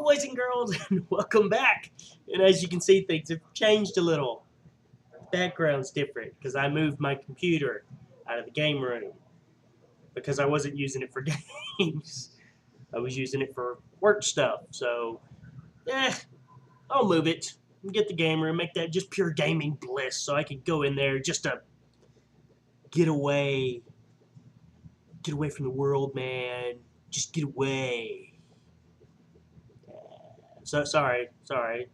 boys and girls, and welcome back. And as you can see, things have changed a little. The background's different because I moved my computer out of the game room because I wasn't using it for games. I was using it for work stuff. So, I'll move it and get the game room, make that just pure gaming bliss so I could go in there just to get away from the world, man. Just get away. So sorry. I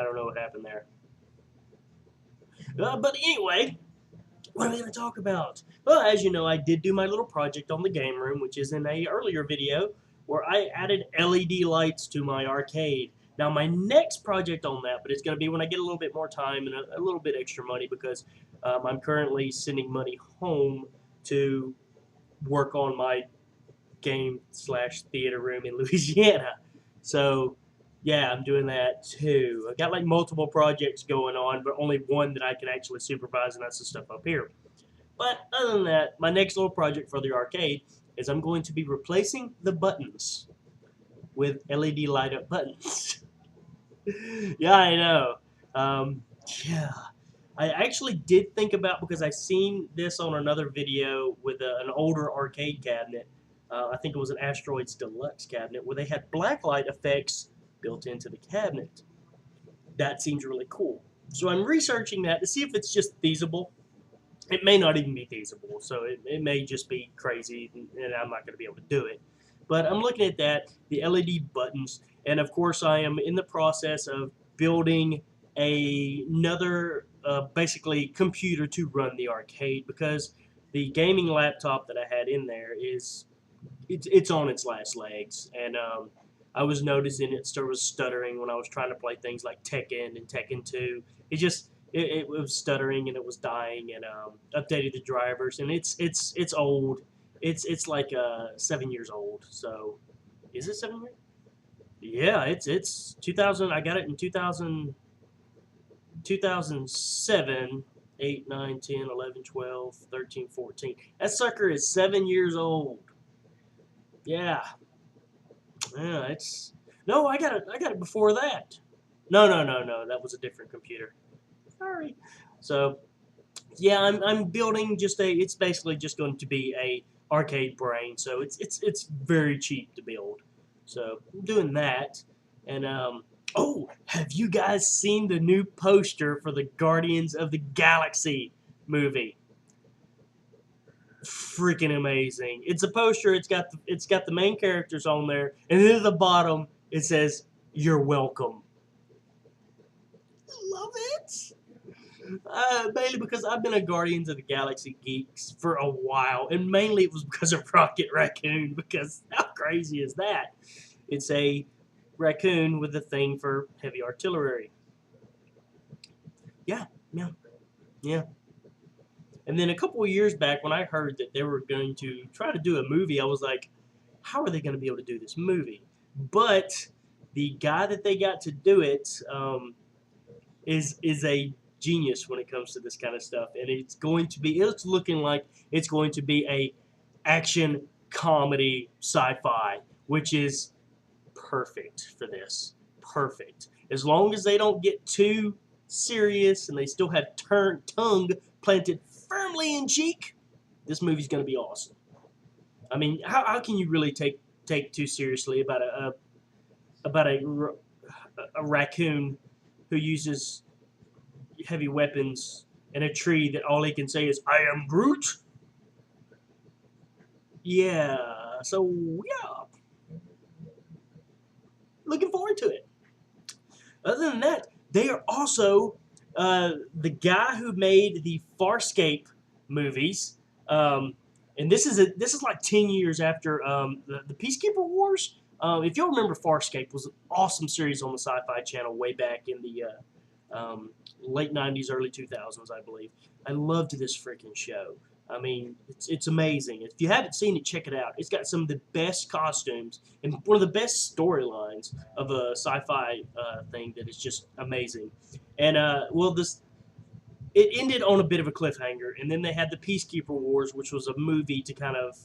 don't know what happened there. But anyway, what are we going to talk about? Well, as you know, I did do my little project on the game room, which is in a earlier video, where I added LED lights to my arcade. Now, my next project on that, but it's going to be when I get a little bit more time and a little bit extra money, because I'm currently sending money home to work on my game/theater room in Louisiana. So, yeah, I'm doing that too. I've got like multiple projects going on, but only one that I can actually supervise, and that's the stuff up here. But other than that, my next little project for the arcade is I'm going to be replacing the buttons with LED light up buttons. Yeah, I know. Yeah. I actually did think about, because I seen this on another video with an older arcade cabinet. I think it was an Asteroids Deluxe cabinet where they had blacklight effects built into the cabinet. That seems really cool. So I'm researching that to see if it's just feasible. It may not even be feasible, so it may just be crazy and I'm not going to be able to do it. But I'm looking at that, the LED buttons, and of course I am in the process of building another basically computer to run the arcade, because the gaming laptop that I had in there it's on its last legs, and I was noticing it was stuttering when I was trying to play things like Tekken and Tekken 2. It was stuttering and it was dying, and updated the drivers, and it's old. It's like 7 years old. So, is it 7 years? Yeah, it's 2000. I got it in 2007, 8, 9, 10, 11, 12, 13, 14. That sucker is 7 years old. Yeah. Yeah, no, I got it before that. No, that was a different computer. Sorry. So, yeah, I'm building it's basically just going to be a arcade brain. So it's very cheap to build. So I'm doing that. And oh, have you guys seen the new poster for the Guardians of the Galaxy movie? Freaking amazing. It's a poster. It's got the main characters on there, and then at the bottom it says, "You're welcome." Love it. Mainly because I've been a Guardians of the Galaxy geeks for a while, and mainly it was because of Rocket Raccoon, because how crazy is that? It's a raccoon with a thing for heavy artillery. Yeah. And then a couple of years back, when I heard that they were going to try to do a movie, I was like, how are they going to be able to do this movie? But the guy that they got to do it is a genius when it comes to this kind of stuff. And it's looking like it's going to be a action comedy sci-fi, which is perfect for this. Perfect. As long as they don't get too serious and they still have tongue planted firmly in cheek, this movie's going to be awesome. I mean, how can you really take too seriously about a raccoon who uses heavy weapons in a tree that all he can say is, "I am Groot"? Yeah. So yeah, looking forward to it. Other than that, they are also the guy who made the Farscape movies, and this is like 10 years after the Peacekeeper Wars. If y'all remember, Farscape was an awesome series on the Sci-Fi Channel way back in the late 90s, early 2000s, I believe. I loved this freaking show. I mean, it's amazing. If you haven't seen it, check it out. It's got some of the best costumes and one of the best storylines of a sci-fi thing that is just amazing. And, it ended on a bit of a cliffhanger, and then they had the Peacekeeper Wars, which was a movie to kind of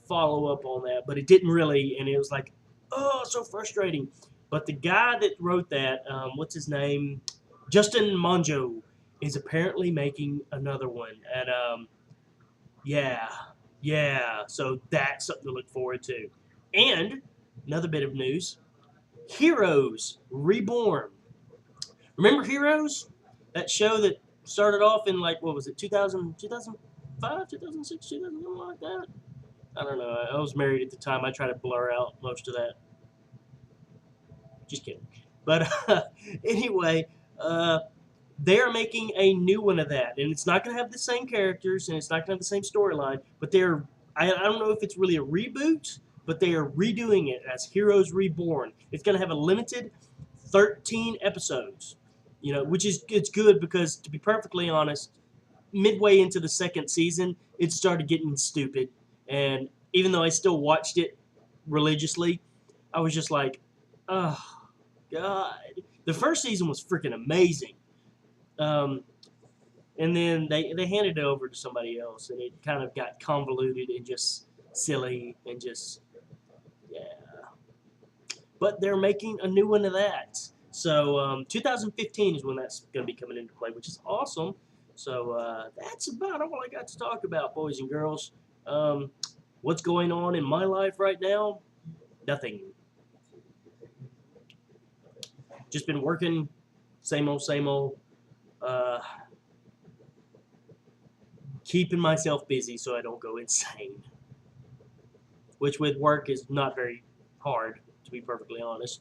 follow up on that, but it didn't really, and it was like, Oh, so frustrating. But the guy that wrote that, what's his name? Justin Monjo is apparently making another one. And yeah, yeah. So that's something to look forward to. And another bit of news: Heroes Reborn. Remember Heroes? That show that started off in like what was it, 2000, 2005, 2006, 2000, something like that. I don't know. I was married at the time. I try to blur out most of that. Just kidding. But anyway, uh, they're making a new one of that, and it's not going to have the same characters, and it's not going to have the same storyline. But they're I don't know if it's really a reboot, but they are redoing it as Heroes Reborn. It's going to have a limited 13 episodes, which is it's good because to be perfectly honest, midway into the second season, it started getting stupid, and even though I still watched it religiously, I was just like, oh God. The first season was freaking amazing. Um, and then they handed it over to somebody else, and it kind of got convoluted and just silly and just, yeah. But they're making a new one of that. So 2015 is when that's going to be coming into play, which is awesome. So that's about all I got to talk about, boys and girls. Um, what's going on in my life right now? Nothing. Just been working, same old, same old. Uh, keeping myself busy so I don't go insane. Which with work is not very hard, to be perfectly honest.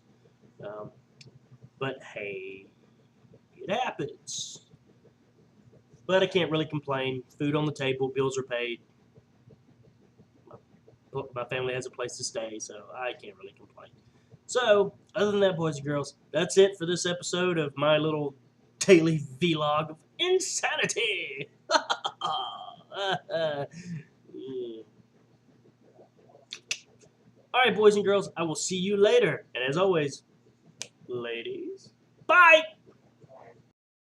Um, but hey, it happens. But I can't really complain. Food on the table, bills are paid. My family has a place to stay, so I can't really complain. So, other than that, boys and girls, that's it for this episode of my little daily vlog of insanity. All right, boys and girls, I will see you later. And as always, ladies, bye!